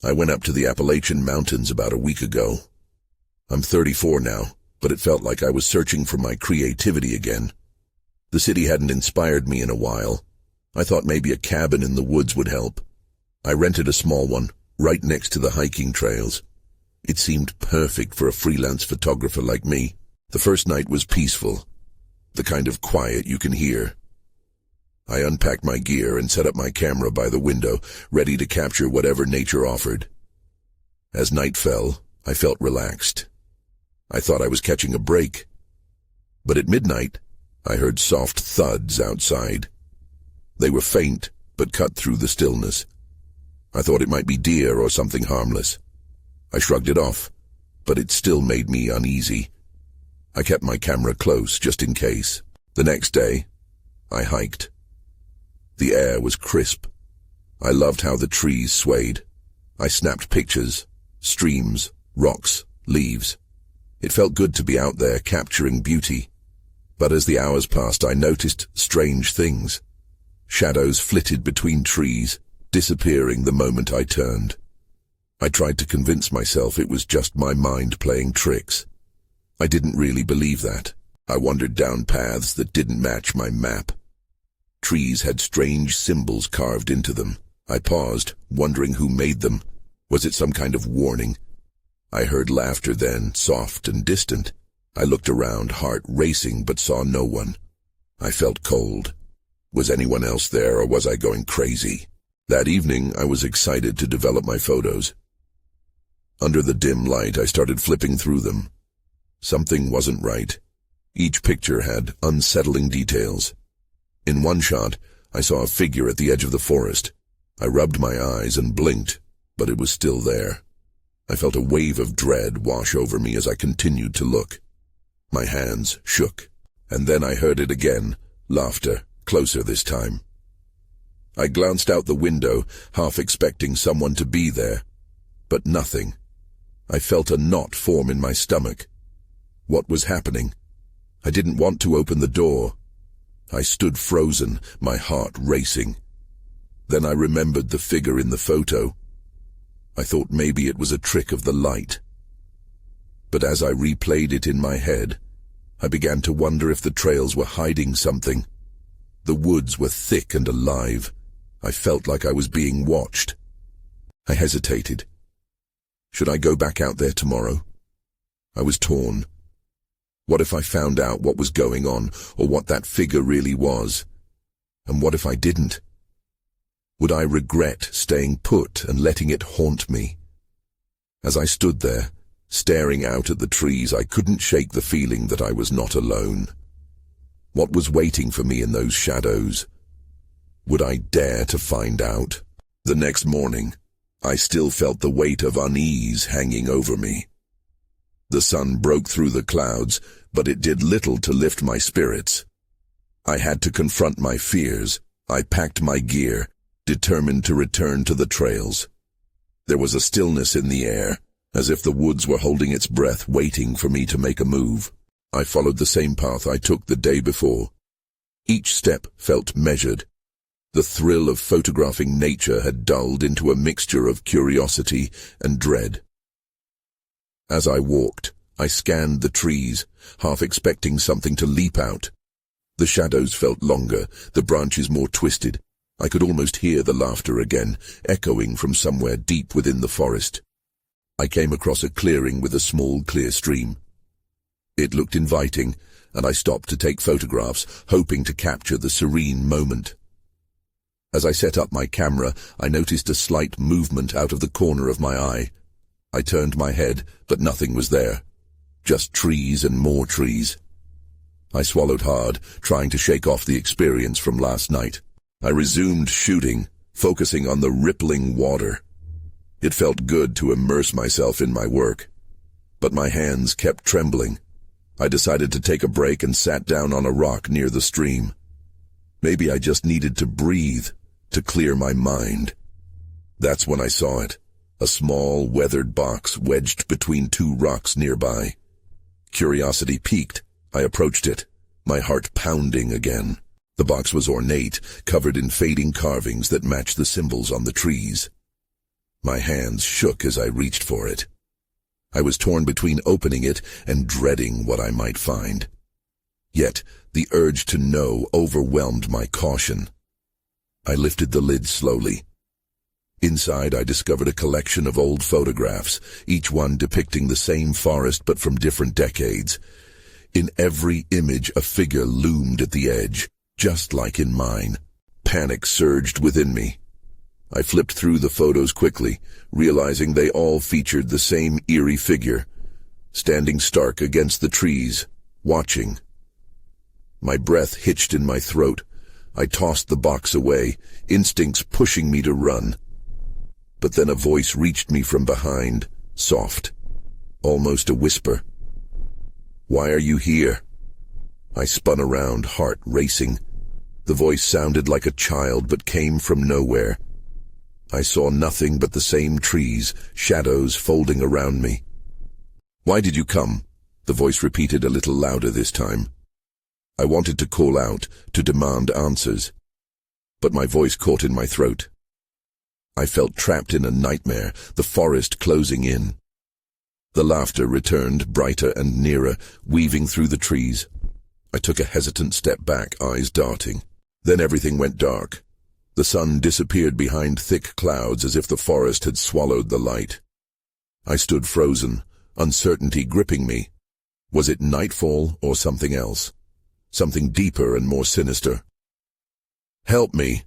I went up to the Appalachian Mountains about a week ago. I'm 34 now, but it felt like I was searching for my creativity again. The city hadn't inspired me in a while. I thought maybe a cabin in the woods would help. I rented a small one, right next to the hiking trails. It seemed perfect for a freelance photographer like me. The first night was peaceful, the kind of quiet you can hear. I unpacked my gear and set up my camera by the window, ready to capture whatever nature offered. As night fell, I felt relaxed. I thought I was catching a break. But at midnight, I heard soft thuds outside. They were faint, but cut through the stillness. I thought it might be deer or something harmless. I shrugged it off, but it still made me uneasy. I kept my camera close, just in case. The next day, I hiked. The air was crisp. I loved how the trees swayed. I snapped pictures, streams, rocks, leaves. It felt good to be out there capturing beauty. But as the hours passed, I noticed strange things. Shadows flitted between trees, disappearing the moment I turned. I tried to convince myself it was just my mind playing tricks. I didn't really believe that. I wandered down paths that didn't match my map. Trees had strange symbols carved into them. I paused, wondering who made them. Was it some kind of warning? I heard laughter then, soft and distant. I looked around, heart racing, but saw no one. I felt cold. Was anyone else there, or was I going crazy? That evening, I was excited to develop my photos. Under the dim light, I started flipping through them. Something wasn't right. Each picture had unsettling details. In one shot, I saw a figure at the edge of the forest. I rubbed my eyes and blinked, but it was still there. I felt a wave of dread wash over me as I continued to look. My hands shook, and then I heard it again, laughter, closer this time. I glanced out the window, half expecting someone to be there, but nothing. I felt a knot form in my stomach. What was happening? I didn't want to open the door. I stood frozen, my heart racing. Then I remembered the figure in the photo. I thought maybe it was a trick of the light. But as I replayed it in my head, I began to wonder if the trails were hiding something. The woods were thick and alive. I felt like I was being watched. I hesitated. Should I go back out there tomorrow? I was torn. What if I found out what was going on, or what that figure really was? And what if I didn't? Would I regret staying put and letting it haunt me? As I stood there, staring out at the trees, I couldn't shake the feeling that I was not alone. What was waiting for me in those shadows? Would I dare to find out? The next morning, I still felt the weight of unease hanging over me. The sun broke through the clouds, but it did little to lift my spirits. I had to confront my fears. I packed my gear, determined to return to the trails. There was a stillness in the air, as if the woods were holding its breath, waiting for me to make a move. I followed the same path I took the day before. Each step felt measured. The thrill of photographing nature had dulled into a mixture of curiosity and dread. As I walked, I scanned the trees, half expecting something to leap out. The shadows felt longer, the branches more twisted. I could almost hear the laughter again, echoing from somewhere deep within the forest. I came across a clearing with a small, clear stream. It looked inviting, and I stopped to take photographs, hoping to capture the serene moment. As I set up my camera, I noticed a slight movement out of the corner of my eye. I turned my head, but nothing was there. Just trees and more trees. I swallowed hard, trying to shake off the experience from last night. I resumed shooting, focusing on the rippling water. It felt good to immerse myself in my work, but my hands kept trembling. I decided to take a break and sat down on a rock near the stream. Maybe I just needed to breathe, to clear my mind. That's when I saw it. A small, weathered box wedged between two rocks nearby. Curiosity piqued. I approached it, my heart pounding again. The box was ornate, covered in fading carvings that matched the symbols on the trees. My hands shook as I reached for it. I was torn between opening it and dreading what I might find. Yet, the urge to know overwhelmed my caution. I lifted the lid slowly. Inside, I discovered a collection of old photographs, each one depicting the same forest but from different decades. In every image, a figure loomed at the edge, just like in mine. Panic surged within me. I flipped through the photos quickly, realizing they all featured the same eerie figure, standing stark against the trees, watching. My breath hitched in my throat. I tossed the box away, instincts pushing me to run. But then a voice reached me from behind, soft, almost a whisper. "Why are you here?" I spun around, heart racing. The voice sounded like a child but came from nowhere. I saw nothing but the same trees, shadows folding around me. "Why did you come?" The voice repeated a little louder this time. I wanted to call out, to demand answers, but my voice caught in my throat. I felt trapped in a nightmare, the forest closing in. The laughter returned, brighter and nearer, weaving through the trees. I took a hesitant step back, eyes darting. Then everything went dark. The sun disappeared behind thick clouds as if the forest had swallowed the light. I stood frozen, uncertainty gripping me. Was it nightfall or something else? Something deeper and more sinister? "Help me,"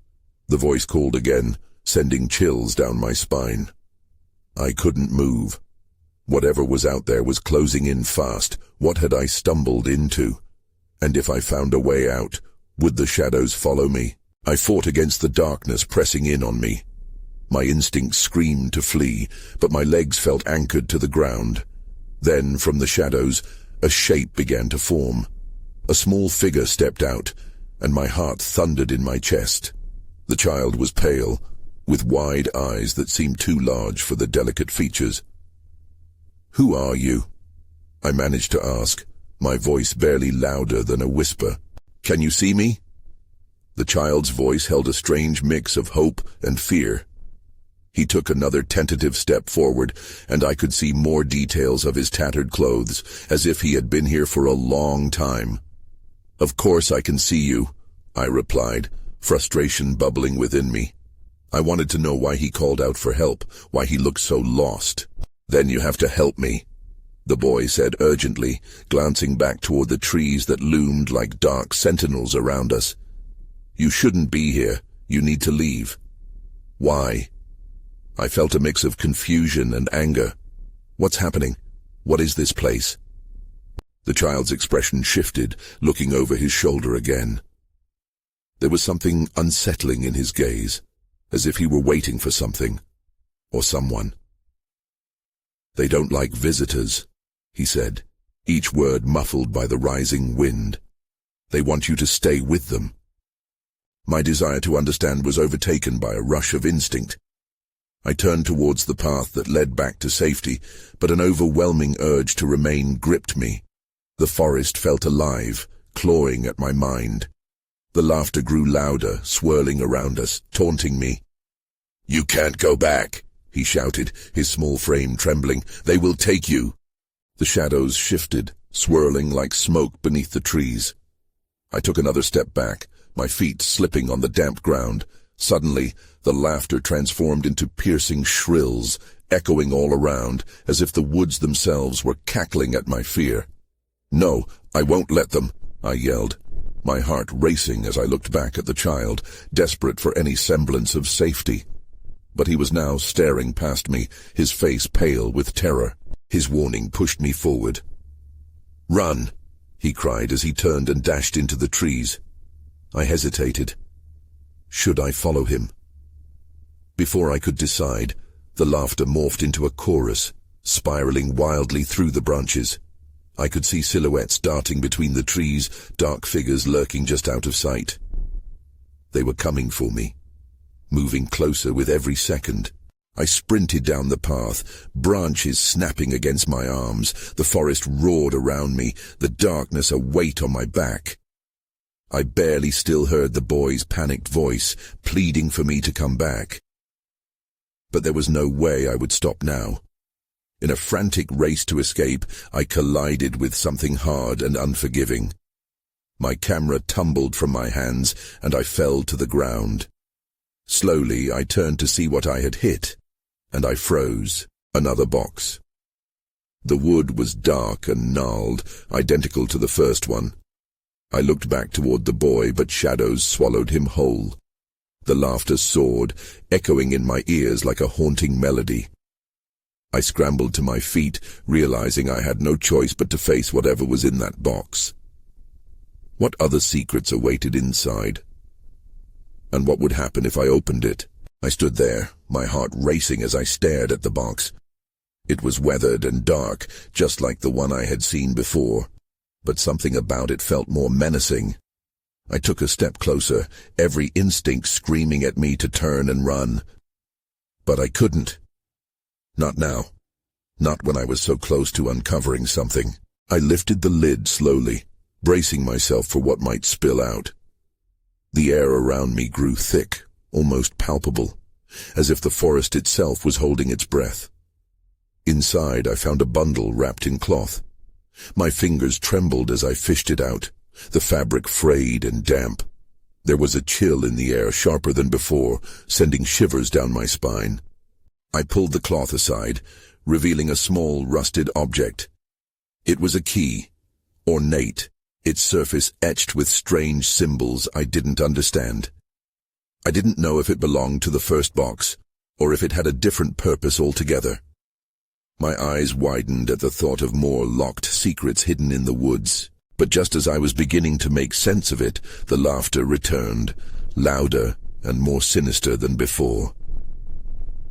the voice called again, sending chills down my spine. I couldn't move. Whatever was out there was closing in fast. What had I stumbled into? And if I found a way out, would the shadows follow me? I fought against the darkness pressing in on me. My instincts screamed to flee, but my legs felt anchored to the ground. Then, from the shadows, a shape began to form. A small figure stepped out, and my heart thundered in my chest. The child was pale, with wide eyes that seemed too large for the delicate features. "Who are you?" I managed to ask, my voice barely louder than a whisper. "Can you see me?" The child's voice held a strange mix of hope and fear. He took another tentative step forward, and I could see more details of his tattered clothes, as if he had been here for a long time. "Of course I can see you," I replied, frustration bubbling within me. I wanted to know why he called out for help, why he looked so lost. "Then you have to help me," the boy said urgently, glancing back toward the trees that loomed like dark sentinels around us. "You shouldn't be here. You need to leave." "Why?" I felt a mix of confusion and anger. "What's happening? What is this place?" The child's expression shifted, looking over his shoulder again. There was something unsettling in his gaze, as if he were waiting for something, or someone. "They don't like visitors," he said, each word muffled by the rising wind. "They want you to stay with them." My desire to understand was overtaken by a rush of instinct. I turned towards the path that led back to safety, but an overwhelming urge to remain gripped me. The forest felt alive, clawing at my mind. The laughter grew louder, swirling around us, taunting me. "You can't go back," he shouted, his small frame trembling. "They will take you." The shadows shifted, swirling like smoke beneath the trees. I took another step back, my feet slipping on the damp ground. Suddenly, the laughter transformed into piercing shrills, echoing all around, as if the woods themselves were cackling at my fear. "No, I won't let them," I yelled, my heart racing as I looked back at the child, desperate for any semblance of safety. But he was now staring past me, his face pale with terror. His warning pushed me forward. "Run!" he cried as he turned and dashed into the trees. I hesitated. Should I follow him? Before I could decide, the laughter morphed into a chorus, spiraling wildly through the branches. I could see silhouettes darting between the trees, dark figures lurking just out of sight. They were coming for me, moving closer with every second. I sprinted down the path, branches snapping against my arms. The forest roared around me, the darkness a weight on my back. I barely still heard the boy's panicked voice, pleading for me to come back. But there was no way I would stop now. In a frantic race to escape, I collided with something hard and unforgiving. My camera tumbled from my hands, and I fell to the ground. Slowly, I turned to see what I had hit, and I froze. Another box. The wood was dark and gnarled, identical to the first one. I looked back toward the boy, but shadows swallowed him whole. The laughter soared, echoing in my ears like a haunting melody. I scrambled to my feet, realizing I had no choice but to face whatever was in that box. What other secrets awaited inside? And what would happen if I opened it? I stood there, my heart racing as I stared at the box. It was weathered and dark, just like the one I had seen before, but something about it felt more menacing. I took a step closer, every instinct screaming at me to turn and run. But I couldn't. Not now. Not when I was so close to uncovering something. I lifted the lid slowly, bracing myself for what might spill out. The air around me grew thick, almost palpable, as if the forest itself was holding its breath. Inside, I found a bundle wrapped in cloth. My fingers trembled as I fished it out, the fabric frayed and damp. There was a chill in the air, sharper than before, sending shivers down my spine. I pulled the cloth aside, revealing a small, rusted object. It was a key, ornate, its surface etched with strange symbols I didn't understand. I didn't know if it belonged to the first box, or if it had a different purpose altogether. My eyes widened at the thought of more locked secrets hidden in the woods, but just as I was beginning to make sense of it, the laughter returned, louder and more sinister than before.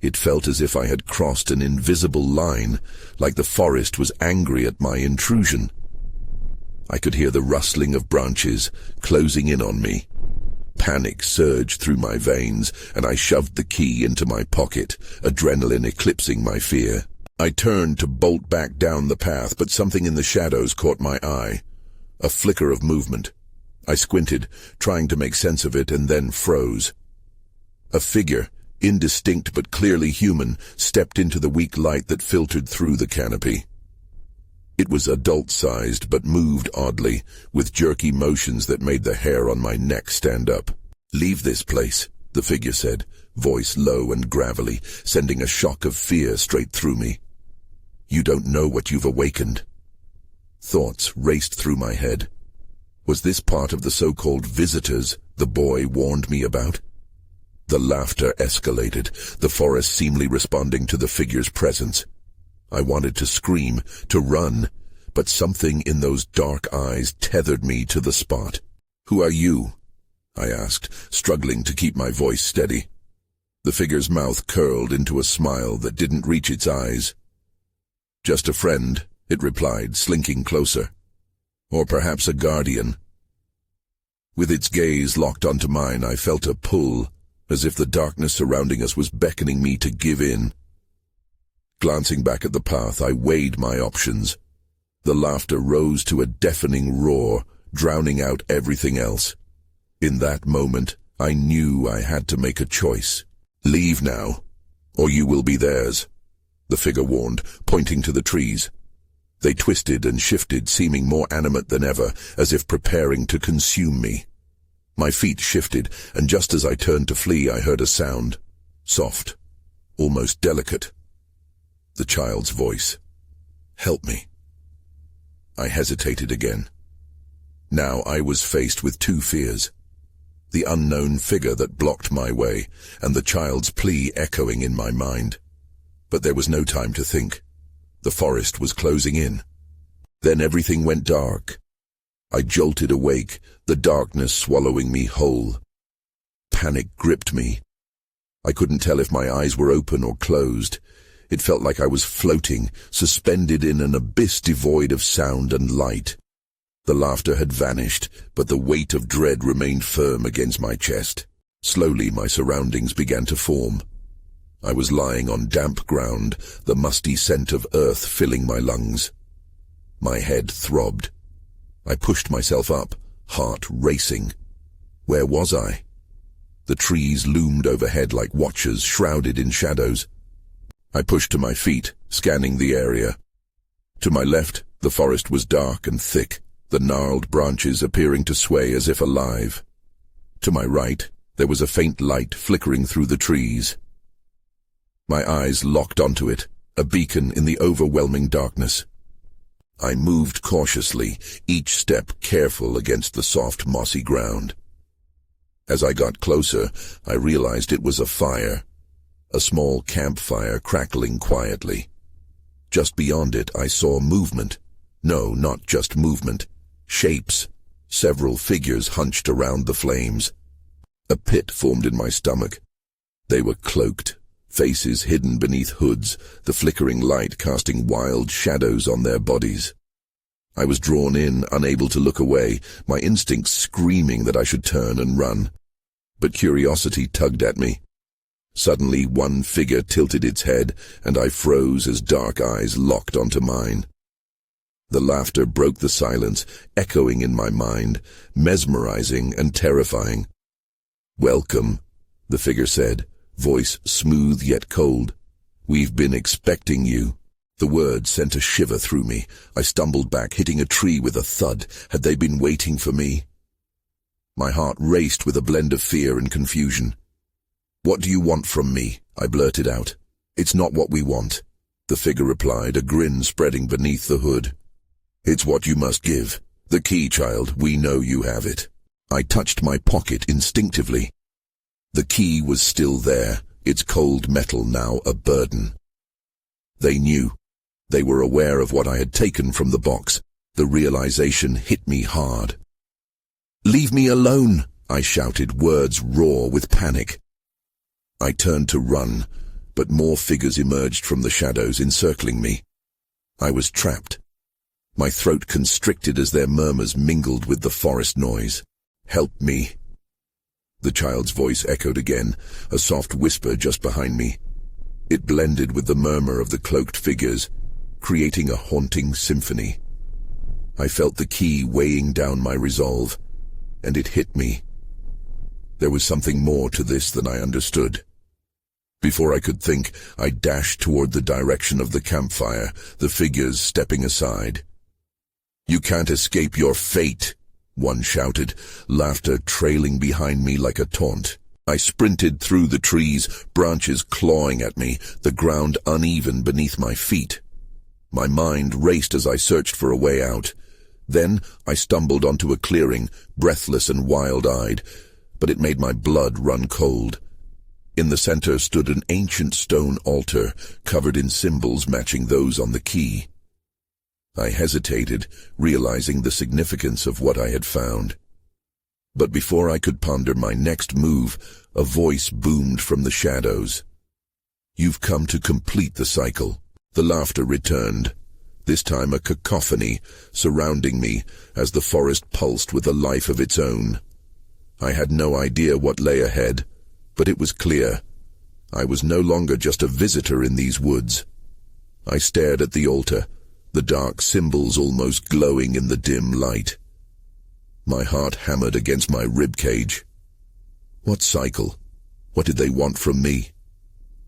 It felt as if I had crossed an invisible line, like the forest was angry at my intrusion. I could hear the rustling of branches, closing in on me. Panic surged through my veins, and I shoved the key into my pocket, adrenaline eclipsing my fear. I turned to bolt back down the path, but something in the shadows caught my eye. A flicker of movement. I squinted, trying to make sense of it, and then froze. A figure, indistinct but clearly human, stepped into the weak light that filtered through the canopy. It was adult-sized but moved oddly, with jerky motions that made the hair on my neck stand up. "Leave this place," the figure said, voice low and gravelly, sending a shock of fear straight through me. "You don't know what you've awakened." Thoughts raced through my head. Was this part of the so-called visitors the boy warned me about? The laughter escalated, the forest seemingly responding to the figure's presence. I wanted to scream, to run, but something in those dark eyes tethered me to the spot. "Who are you?" I asked, struggling to keep my voice steady. The figure's mouth curled into a smile that didn't reach its eyes. "Just a friend," it replied, slinking closer. "Or perhaps a guardian." With its gaze locked onto mine, I felt a pull, as if the darkness surrounding us was beckoning me to give in. Glancing back at the path, I weighed my options. The laughter rose to a deafening roar, drowning out everything else. In that moment, I knew I had to make a choice. "Leave now, or you will be theirs," the figure warned, pointing to the trees. They twisted and shifted, seeming more animate than ever, as if preparing to consume me. My feet shifted, and just as I turned to flee, I heard a sound. Soft, almost delicate. The child's voice. "Help me." I hesitated again. Now I was faced with two fears. The unknown figure that blocked my way, and the child's plea echoing in my mind. But there was no time to think. The forest was closing in. Then everything went dark. I jolted awake, the darkness swallowing me whole. Panic gripped me. I couldn't tell if my eyes were open or closed. It felt like I was floating, suspended in an abyss devoid of sound and light. The laughter had vanished, but the weight of dread remained firm against my chest. Slowly my surroundings began to form. I was lying on damp ground, the musty scent of earth filling my lungs. My head throbbed. I pushed myself up, heart racing. Where was I? The trees loomed overhead like watchers shrouded in shadows. I pushed to my feet, scanning the area. To my left, the forest was dark and thick, the gnarled branches appearing to sway as if alive. To my right, there was a faint light flickering through the trees. My eyes locked onto it, a beacon in the overwhelming darkness. I moved cautiously, each step careful against the soft, mossy ground. As I got closer, I realized it was a fire, a small campfire crackling quietly. Just beyond it, I saw movement. No, not just movement. Shapes. Several figures hunched around the flames. A pit formed in my stomach. They were cloaked, faces hidden beneath hoods, the flickering light casting wild shadows on their bodies. I was drawn in, unable to look away, my instincts screaming that I should turn and run. But curiosity tugged at me. Suddenly, one figure tilted its head, and I froze as dark eyes locked onto mine. The laughter broke the silence, echoing in my mind, mesmerizing and terrifying. "Welcome," the figure said, voice smooth yet cold. "We've been expecting you." The word sent a shiver through me. I stumbled back, hitting a tree with a thud. Had they been waiting for me? My heart raced with a blend of fear and confusion. "What do you want from me?" I blurted out. "It's not what we want," the figure replied, a grin spreading beneath the hood. "It's what you must give. The key, child, we know you have it." I touched my pocket instinctively. The key was still there, its cold metal now a burden. They knew. They were aware of what I had taken from the box. The realization hit me hard. "Leave me alone," I shouted, words raw with panic. I turned to run, but more figures emerged from the shadows, encircling me. I was trapped. My throat constricted as their murmurs mingled with the forest noise. "Help me." The child's voice echoed again, a soft whisper just behind me. It blended with the murmur of the cloaked figures, creating a haunting symphony. I felt the key weighing down my resolve, and it hit me. There was something more to this than I understood. Before I could think, I dashed toward the direction of the campfire, the figures stepping aside. "You can't escape your fate," one shouted, laughter trailing behind me like a taunt. I sprinted through the trees, branches clawing at me, the ground uneven beneath my feet. My mind raced as I searched for a way out. Then I stumbled onto a clearing, breathless and wild-eyed, but it made my blood run cold. In the center stood an ancient stone altar, covered in symbols matching those on the key. I hesitated, realizing the significance of what I had found. But before I could ponder my next move, a voice boomed from the shadows. "You've come to complete the cycle." The laughter returned, this time a cacophony, surrounding me as the forest pulsed with a life of its own. I had no idea what lay ahead, but it was clear. I was no longer just a visitor in these woods. I stared at the altar, the dark symbols almost glowing in the dim light. My heart hammered against my ribcage. What cycle? What did they want from me?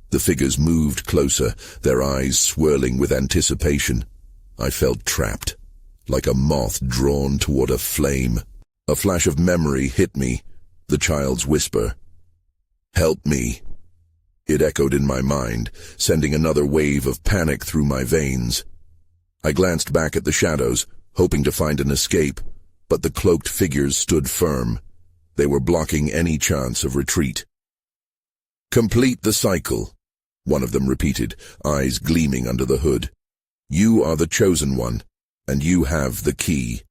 The figures moved closer, their eyes swirling with anticipation. I felt trapped, like a moth drawn toward a flame. A flash of memory hit me, the child's whisper. "Help me." It echoed in my mind, sending another wave of panic through my veins. I glanced back at the shadows, hoping to find an escape, but the cloaked figures stood firm. They were blocking any chance of retreat. "Complete the cycle," one of them repeated, eyes gleaming under the hood. "You are the chosen one, and you have the key.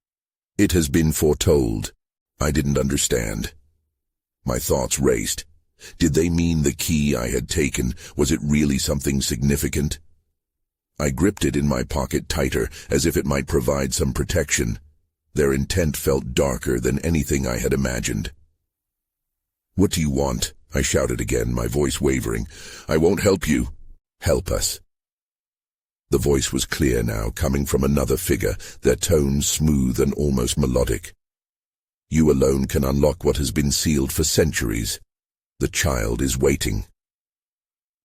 It has been foretold." I didn't understand. My thoughts raced. Did they mean the key I had taken? Was it really something significant? I gripped it in my pocket tighter, as if it might provide some protection. Their intent felt darker than anything I had imagined. "What do you want?" I shouted again, my voice wavering. "I won't help you. Help us." The voice was clear now, coming from another figure, their tones smooth and almost melodic. "You alone can unlock what has been sealed for centuries. The child is waiting.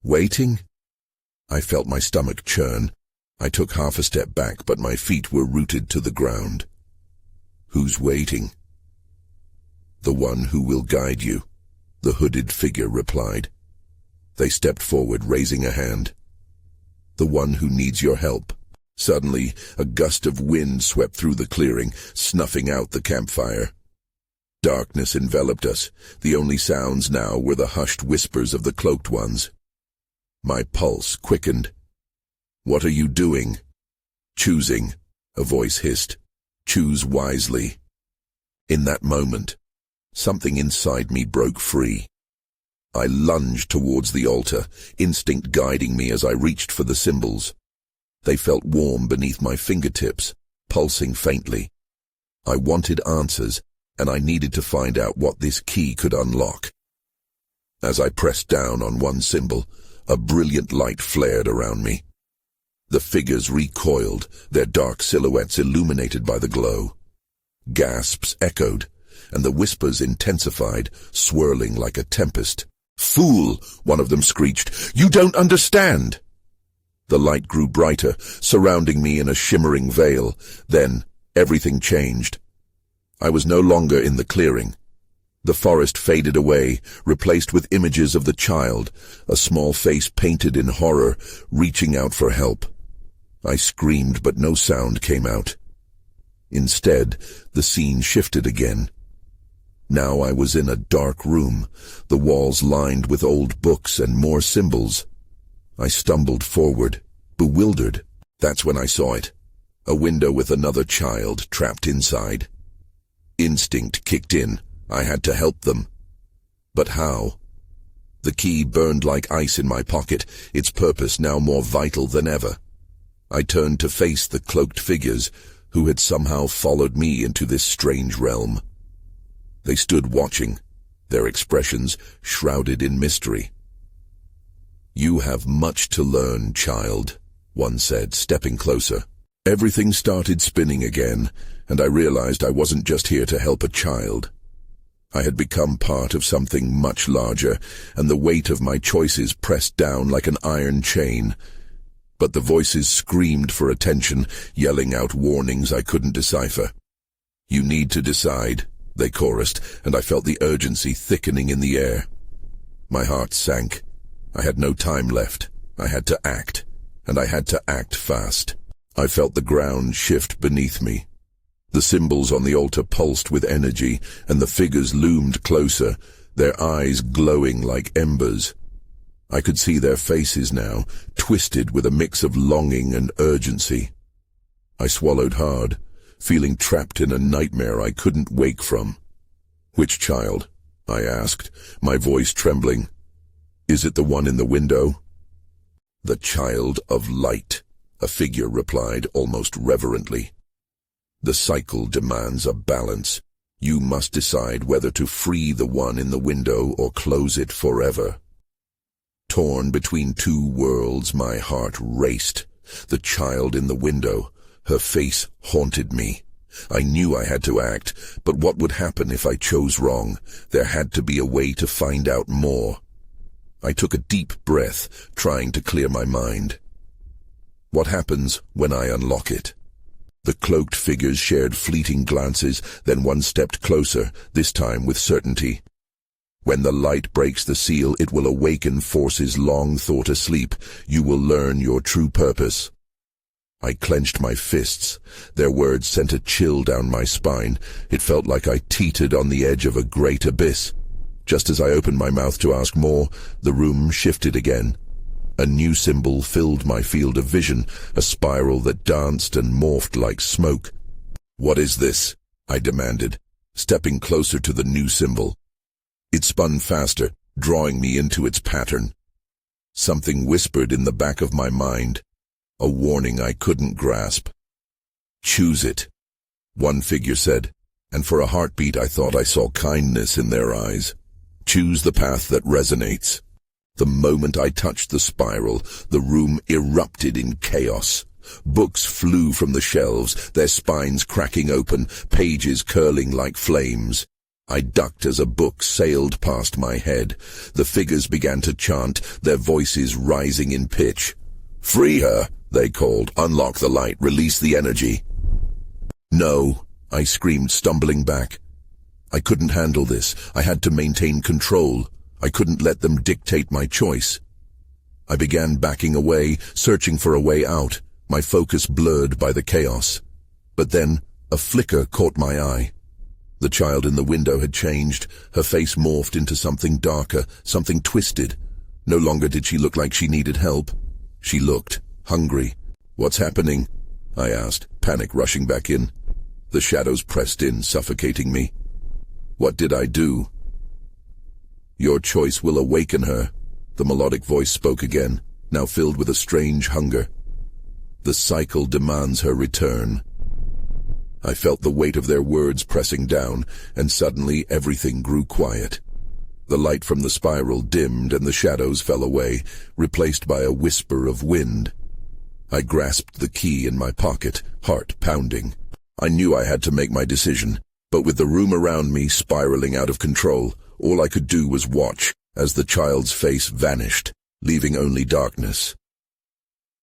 Waiting? I felt my stomach churn. I took half a step back, but my feet were rooted to the ground. Who's waiting? The one who will guide you, the hooded figure replied. They stepped forward, raising a hand. The one who needs your help. Suddenly, a gust of wind swept through the clearing, snuffing out the campfire. Darkness enveloped us. The only sounds now were the hushed whispers of the cloaked ones. My pulse quickened. What are you doing? Choosing, a voice hissed. Choose wisely. In that moment, something inside me broke free. I lunged towards the altar, instinct guiding me as I reached for the symbols. They felt warm beneath my fingertips, pulsing faintly. I wanted answers, and I needed to find out what this key could unlock. As I pressed down on one symbol, a brilliant light flared around me. The figures recoiled, their dark silhouettes illuminated by the glow. Gasps echoed, and the whispers intensified, swirling like a tempest. "Fool!" one of them screeched. "You don't understand!" The light grew brighter, surrounding me in a shimmering veil. Then, everything changed. I was no longer in the clearing. The forest faded away, replaced with images of the child, a small face painted in horror, reaching out for help. I screamed, but no sound came out. Instead, the scene shifted again. Now I was in a dark room, the walls lined with old books and more symbols. I stumbled forward, bewildered. That's when I saw it. A window with another child trapped inside. Instinct kicked in. I had to help them. But how? The key burned like ice in my pocket, its purpose now more vital than ever. I turned to face the cloaked figures, who had somehow followed me into this strange realm. They stood watching, their expressions shrouded in mystery. "You have much to learn, child," one said, stepping closer. Everything started spinning again, and I realized I wasn't just here to help a child. I had become part of something much larger, and the weight of my choices pressed down like an iron chain. But the voices screamed for attention, yelling out warnings I couldn't decipher. "You need to decide," they chorused, and I felt the urgency thickening in the air. My heart sank. I had no time left. I had to act, and I had to act fast. I felt the ground shift beneath me. The symbols on the altar pulsed with energy, and the figures loomed closer, their eyes glowing like embers. I could see their faces now, twisted with a mix of longing and urgency. I swallowed hard, feeling trapped in a nightmare I couldn't wake from. "Which child?" I asked, my voice trembling. "Is it the one in the window?" "The child of light," a figure replied almost reverently. "The cycle demands a balance. You must decide whether to free the one in the window or close it forever." Torn between two worlds, my heart raced. The child in the window, her face haunted me. I knew I had to act, but what would happen if I chose wrong? There had to be a way to find out more. I took a deep breath, trying to clear my mind. What happens when I unlock it? The cloaked figures shared fleeting glances, then one stepped closer, this time with certainty. "When the light breaks the seal, it will awaken forces long thought asleep. You will learn your true purpose." I clenched my fists. Their words sent a chill down my spine. It felt like I teetered on the edge of a great abyss. Just as I opened my mouth to ask more, the room shifted again. A new symbol filled my field of vision, a spiral that danced and morphed like smoke. "What is this?" I demanded, stepping closer to the new symbol. It spun faster, drawing me into its pattern. Something whispered in the back of my mind, a warning I couldn't grasp. "Choose it," one figure said, and for a heartbeat I thought I saw kindness in their eyes. "Choose the path that resonates." The moment I touched the spiral, the room erupted in chaos. Books flew from the shelves, their spines cracking open, pages curling like flames. I ducked as a book sailed past my head. The figures began to chant, their voices rising in pitch. "Free her," they called. "Unlock the light, release the energy." "No," I screamed, stumbling back. I couldn't handle this. I had to maintain control. I couldn't let them dictate my choice. I began backing away, searching for a way out, my focus blurred by the chaos. But then, a flicker caught my eye. The child in the window had changed. Her face morphed into something darker, something twisted. No longer did she look like she needed help. She looked hungry. "What's happening?" I asked, panic rushing back in. The shadows pressed in, suffocating me. What did I do? "Your choice will awaken her," the melodic voice spoke again, now filled with a strange hunger. "The cycle demands her return." I felt the weight of their words pressing down, and suddenly everything grew quiet. The light from the spiral dimmed and the shadows fell away, replaced by a whisper of wind. I grasped the key in my pocket, heart pounding. I knew I had to make my decision, but with the room around me spiraling out of control, all I could do was watch as the child's face vanished, leaving only darkness.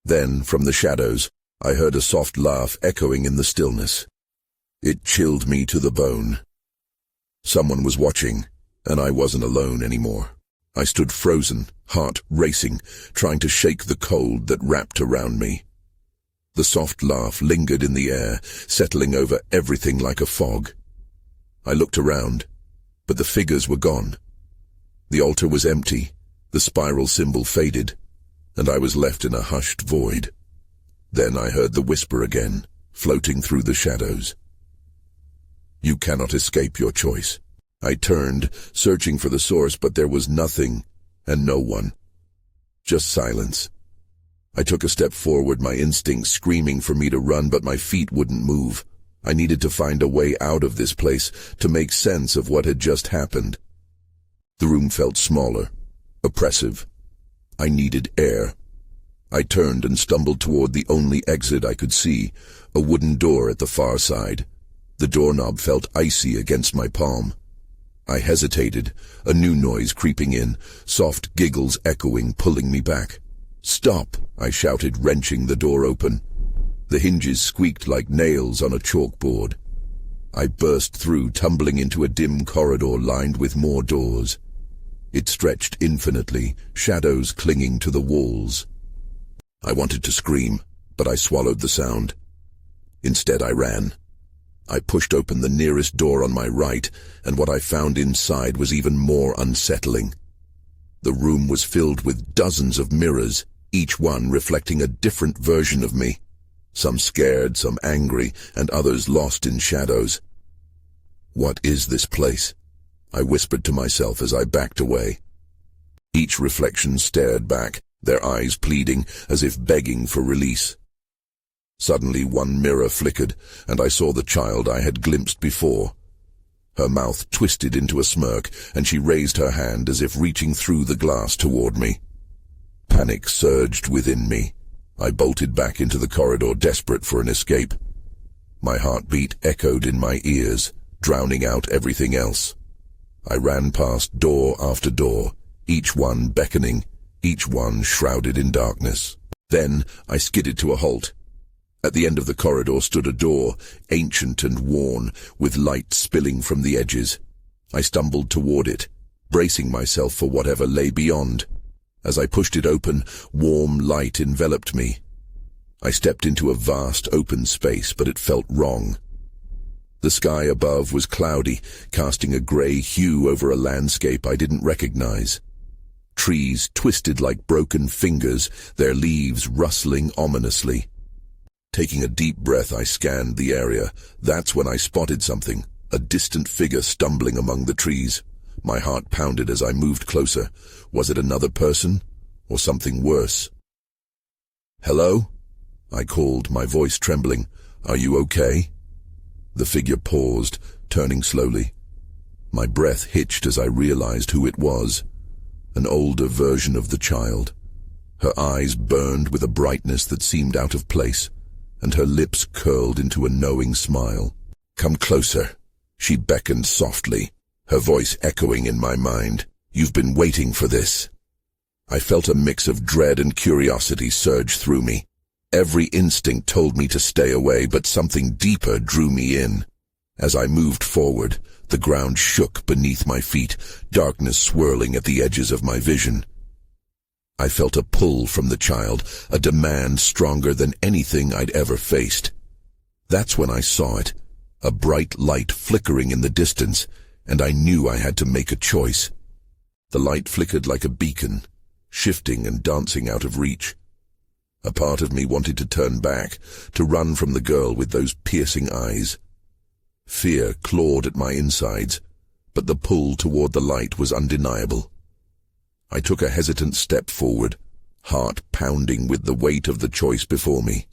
Then, from the shadows, I heard a soft laugh echoing in the stillness. It chilled me to the bone. Someone was watching, and I wasn't alone anymore. I stood frozen, heart racing, trying to shake the cold that wrapped around me. The soft laugh lingered in the air, settling over everything like a fog. I looked around, but the figures were gone. The altar was empty, the spiral symbol faded, and I was left in a hushed void. Then I heard the whisper again, floating through the shadows. "You cannot escape your choice." I turned, searching for the source, but there was nothing, and no one. Just silence. I took a step forward, my instincts screaming for me to run, but my feet wouldn't move. I needed to find a way out of this place, to make sense of what had just happened. The room felt smaller, oppressive. I needed air. I turned and stumbled toward the only exit I could see, a wooden door at the far side. The doorknob felt icy against my palm. I hesitated, a new noise creeping in, soft giggles echoing, pulling me back. "Stop!" I shouted, wrenching the door open. The hinges squeaked like nails on a chalkboard. I burst through, tumbling into a dim corridor lined with more doors. It stretched infinitely, shadows clinging to the walls. I wanted to scream, but I swallowed the sound. Instead, I ran. I pushed open the nearest door on my right, and what I found inside was even more unsettling. The room was filled with dozens of mirrors, each one reflecting a different version of me. Some scared, some angry, and others lost in shadows. "What is this place?" I whispered to myself as I backed away. Each reflection stared back, their eyes pleading, as if begging for release. Suddenly one mirror flickered, and I saw the child I had glimpsed before. Her mouth twisted into a smirk, and she raised her hand as if reaching through the glass toward me. Panic surged within me. I bolted back into the corridor, desperate for an escape. My heartbeat echoed in my ears, drowning out everything else. I ran past door after door, each one beckoning, each one shrouded in darkness. Then I skidded to a halt. At the end of the corridor stood a door, ancient and worn, with light spilling from the edges. I stumbled toward it, bracing myself for whatever lay beyond. As I pushed it open, warm light enveloped me. I stepped into a vast open space, but it felt wrong. The sky above was cloudy, casting a grey hue over a landscape I didn't recognize. Trees twisted like broken fingers, their leaves rustling ominously. Taking a deep breath, I scanned the area. That's when I spotted something, a distant figure stumbling among the trees. My heart pounded as I moved closer. Was it another person, or something worse? "Hello?" I called, my voice trembling. "Are you okay?" The figure paused, turning slowly. My breath hitched as I realized who it was. An older version of the child. Her eyes burned with a brightness that seemed out of place, and her lips curled into a knowing smile. "Come closer," she beckoned softly. her voice echoing in my mind. "You've been waiting for this." I felt a mix of dread and curiosity surge through me. Every instinct told me to stay away, but something deeper drew me in. As I moved forward, the ground shook beneath my feet, darkness swirling at the edges of my vision. I felt a pull from the child, a demand stronger than anything I'd ever faced. That's when I saw it, a bright light flickering in the distance, and I knew I had to make a choice. The light flickered like a beacon, shifting and dancing out of reach. A part of me wanted to turn back, to run from the girl with those piercing eyes. Fear clawed at my insides, but the pull toward the light was undeniable. I took a hesitant step forward, heart pounding with the weight of the choice before me.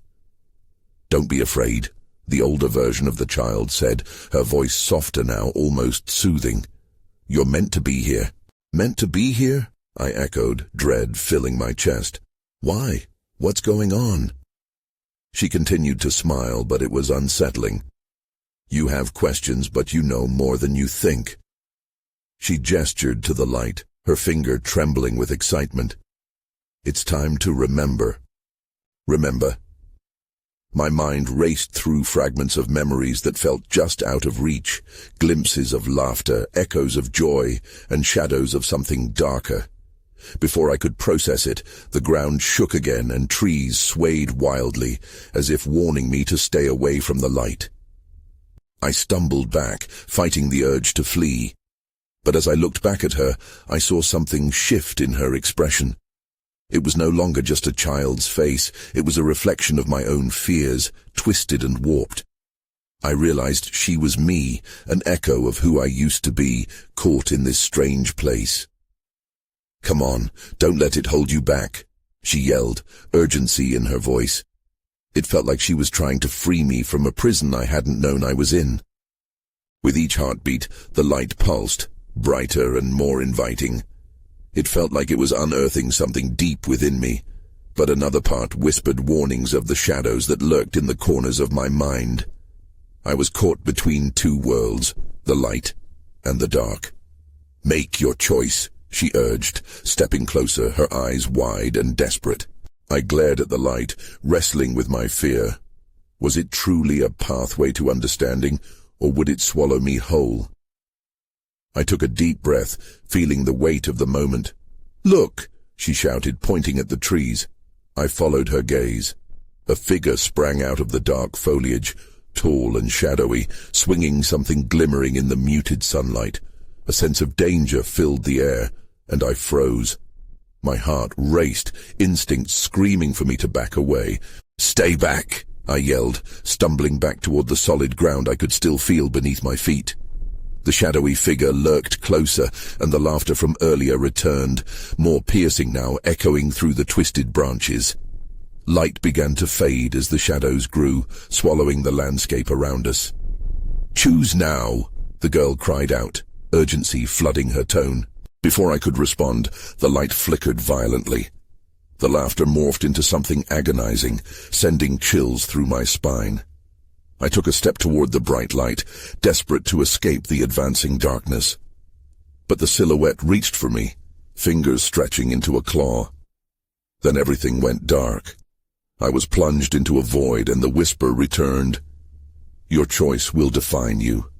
"Don't be afraid," the older version of the child said, her voice softer now, almost soothing. "You're meant to be here." "Meant to be here?" I echoed, dread filling my chest. "Why? What's going on?" She continued to smile, but it was unsettling. "You have questions, but you know more than you think." She gestured to the light, her finger trembling with excitement. "It's time to remember." Remember? My mind raced through fragments of memories that felt just out of reach, glimpses of laughter, echoes of joy, and shadows of something darker. Before I could process it, the ground shook again and trees swayed wildly, as if warning me to stay away from the light. I stumbled back, fighting the urge to flee. But as I looked back at her, I saw something shift in her expression. It was no longer just a child's face, it was a reflection of my own fears, twisted and warped. I realized she was me, an echo of who I used to be, caught in this strange place. "Come on, don't let it hold you back," she yelled, urgency in her voice. It felt like she was trying to free me from a prison I hadn't known I was in. With each heartbeat, the light pulsed, brighter and more inviting. It felt like it was unearthing something deep within me, but another part whispered warnings of the shadows that lurked in the corners of my mind. I was caught between two worlds, the light and the dark. "Make your choice," she urged, stepping closer, her eyes wide and desperate. I glared at the light, wrestling with my fear. Was it truly a pathway to understanding, or would it swallow me whole? I took a deep breath, feeling the weight of the moment. "Look!" she shouted, pointing at the trees. I followed her gaze. A figure sprang out of the dark foliage, tall and shadowy, swinging something glimmering in the muted sunlight. A sense of danger filled the air, and I froze. My heart raced, instinct screaming for me to back away. "Stay back!" I yelled, stumbling back toward the solid ground I could still feel beneath my feet. The shadowy figure lurked closer, and the laughter from earlier returned, more piercing now, echoing through the twisted branches. Light began to fade as the shadows grew, swallowing the landscape around us. "Choose now," the girl cried out, urgency flooding her tone. Before I could respond, the light flickered violently. The laughter morphed into something agonizing, sending chills through my spine. I took a step toward the bright light, desperate to escape the advancing darkness. But the silhouette reached for me, fingers stretching into a claw. Then everything went dark. I was plunged into a void, and the whisper returned. "Your choice will define you."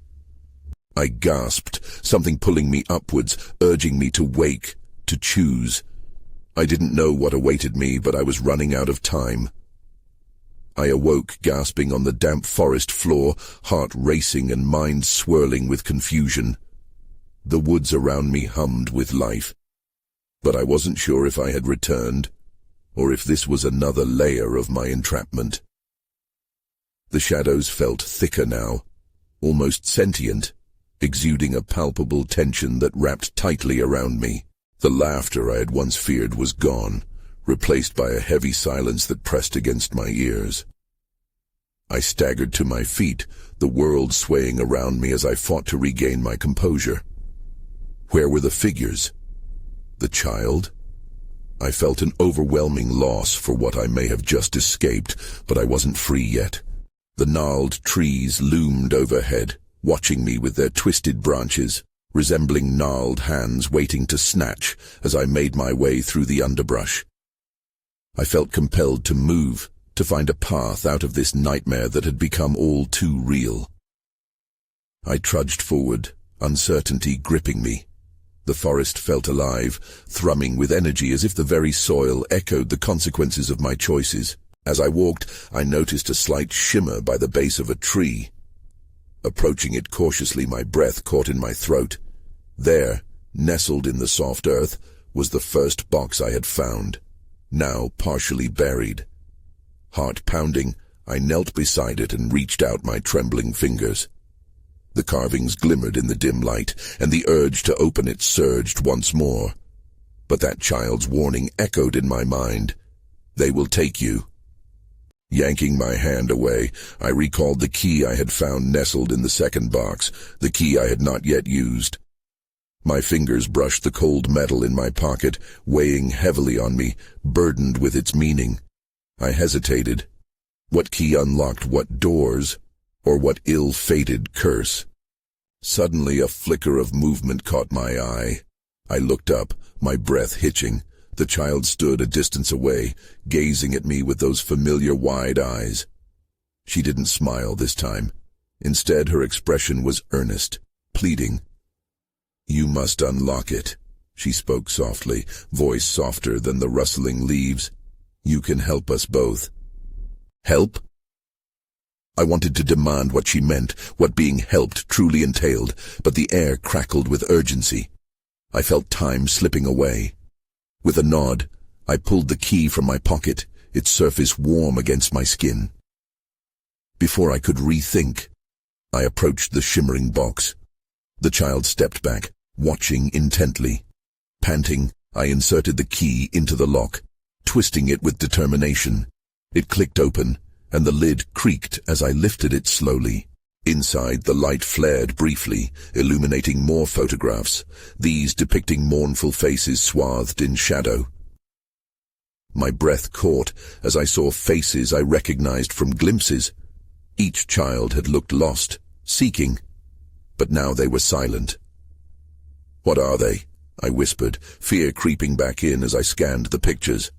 I gasped, something pulling me upwards, urging me to wake, to choose. I didn't know what awaited me, but I was running out of time. I awoke, gasping on the damp forest floor, heart racing and mind swirling with confusion. The woods around me hummed with life, but I wasn't sure if I had returned, or if this was another layer of my entrapment. The shadows felt thicker now, almost sentient, exuding a palpable tension that wrapped tightly around me. The laughter I had once feared was gone, replaced by a heavy silence that pressed against my ears. I staggered to my feet, the world swaying around me as I fought to regain my composure. Where were the figures? The child? I felt an overwhelming loss for what I may have just escaped, but I wasn't free yet. The gnarled trees loomed overhead, watching me with their twisted branches. resembling gnarled hands waiting to snatch as I made my way through the underbrush. I felt compelled to move, to find a path out of this nightmare that had become all too real. I trudged forward, uncertainty gripping me. The forest felt alive, thrumming with energy as if the very soil echoed the consequences of my choices. As I walked, I noticed a slight shimmer by the base of a tree. Approaching it cautiously, my breath caught in my throat. There, nestled in the soft earth, was the first box I had found, now partially buried. Heart pounding, I knelt beside it and reached out my trembling fingers. The carvings glimmered in the dim light, and the urge to open it surged once more. But that child's warning echoed in my mind. "They will take you." Yanking my hand away, I recalled the key I had found nestled in the second box, the key I had not yet used. My fingers brushed the cold metal in my pocket, weighing heavily on me, burdened with its meaning. I hesitated. What key unlocked what doors, or what ill-fated curse? Suddenly a flicker of movement caught my eye. I looked up, my breath hitching. The child stood a distance away, gazing at me with those familiar wide eyes. She didn't smile this time. Instead, her expression was earnest, pleading. "You must unlock it," she spoke softly, voice softer than the rustling leaves. "You can help us both." Help? I wanted to demand what she meant, what being helped truly entailed, but the air crackled with urgency. I felt time slipping away. With a nod, I pulled the key from my pocket, its surface warm against my skin. Before I could rethink, I approached the shimmering box. The child stepped back, watching intently. Panting, I inserted the key into the lock, twisting it with determination. It clicked open, and the lid creaked as I lifted it slowly. Inside, the light flared briefly, illuminating more photographs, these depicting mournful faces swathed in shadow. My breath caught as I saw faces I recognized from glimpses. Each child had looked lost, seeking, but now they were silent. "What are they?" I whispered, fear creeping back in as I scanned the pictures.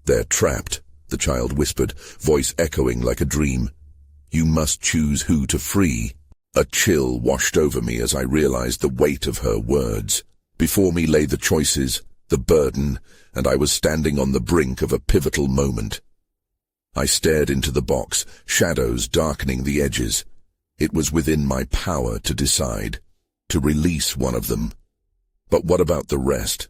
"They're trapped," the child whispered, voice echoing like a dream. "You must choose who to free." A chill washed over me as I realized the weight of her words. Before me lay the choices, the burden, and I was standing on the brink of a pivotal moment. I stared into the box, shadows darkening the edges. It was within my power to decide, to release one of them. But what about the rest?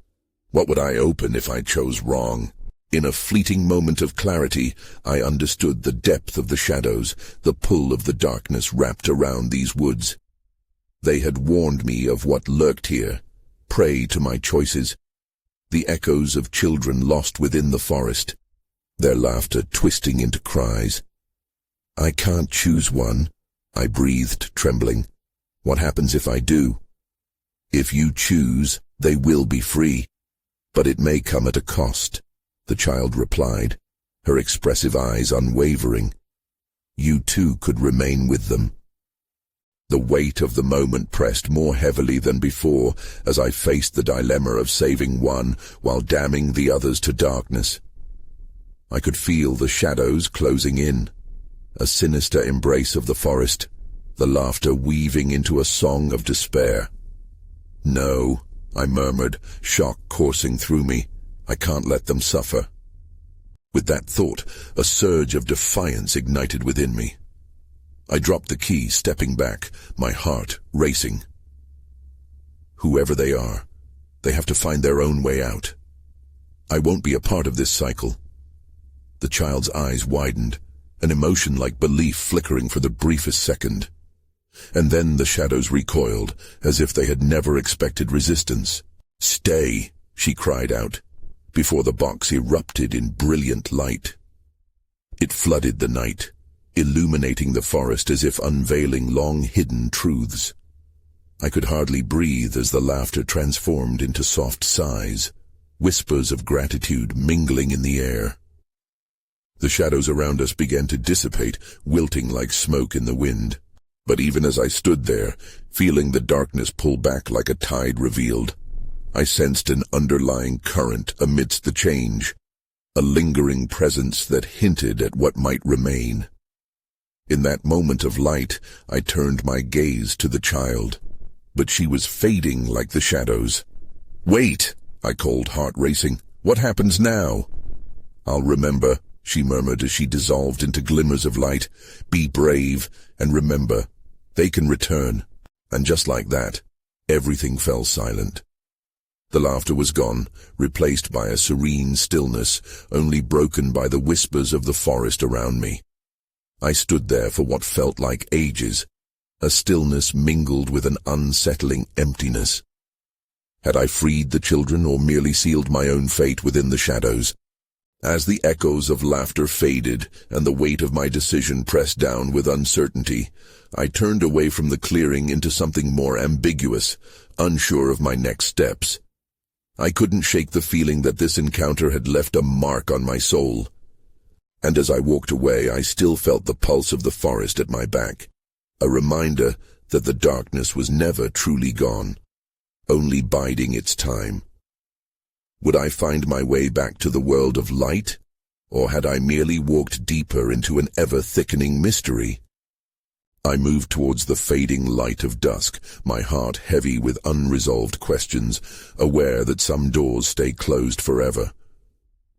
What would I open if I chose wrong? In a fleeting moment of clarity, I understood the depth of the shadows, the pull of the darkness wrapped around these woods. They had warned me of what lurked here, prey to my choices. The echoes of children lost within the forest, their laughter twisting into cries. "I can't choose one," I breathed, trembling. "What happens if I do?" "If you choose, they will be free. But it may come at a cost," the child replied, her expressive eyes unwavering. "You too could remain with them." The weight of the moment pressed more heavily than before as I faced the dilemma of saving one while damning the others to darkness. I could feel the shadows closing in, a sinister embrace of the forest, the laughter weaving into a song of despair. "No," I murmured, shock coursing through me. "I can't let them suffer." With that thought, a surge of defiance ignited within me. I dropped the key, stepping back, my heart racing. Whoever they are, they have to find their own way out. I won't be a part of this cycle. The child's eyes widened, an emotion like belief flickering for the briefest second. And then the shadows recoiled, as if they had never expected resistance. "Stay," she cried out, before the box erupted in brilliant light. It flooded the night, illuminating the forest as if unveiling long-hidden truths. I could hardly breathe as the laughter transformed into soft sighs, whispers of gratitude mingling in the air. The shadows around us began to dissipate, wilting like smoke in the wind. But even as I stood there, feeling the darkness pull back like a tide revealed, I sensed an underlying current amidst the change, a lingering presence that hinted at what might remain. In that moment of light, I turned my gaze to the child, but she was fading like the shadows. "Wait!" I called, heart racing. "What happens now?" "I'll remember," she murmured as she dissolved into glimmers of light. "Be brave, and remember, they can return." And just like that, everything fell silent. The laughter was gone, replaced by a serene stillness, only broken by the whispers of the forest around me. I stood there for what felt like ages, a stillness mingled with an unsettling emptiness. Had I freed the children or merely sealed my own fate within the shadows? As the echoes of laughter faded and the weight of my decision pressed down with uncertainty, I turned away from the clearing into something more ambiguous, unsure of my next steps. I couldn't shake the feeling that this encounter had left a mark on my soul. And as I walked away, I still felt the pulse of the forest at my back, a reminder that the darkness was never truly gone, only biding its time. Would I find my way back to the world of light, or had I merely walked deeper into an ever-thickening mystery? I moved towards the fading light of dusk, my heart heavy with unresolved questions, aware that some doors stay closed forever.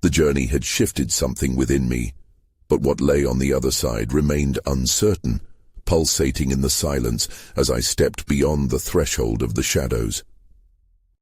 The journey had shifted something within me, but what lay on the other side remained uncertain, pulsating in the silence as I stepped beyond the threshold of the shadows.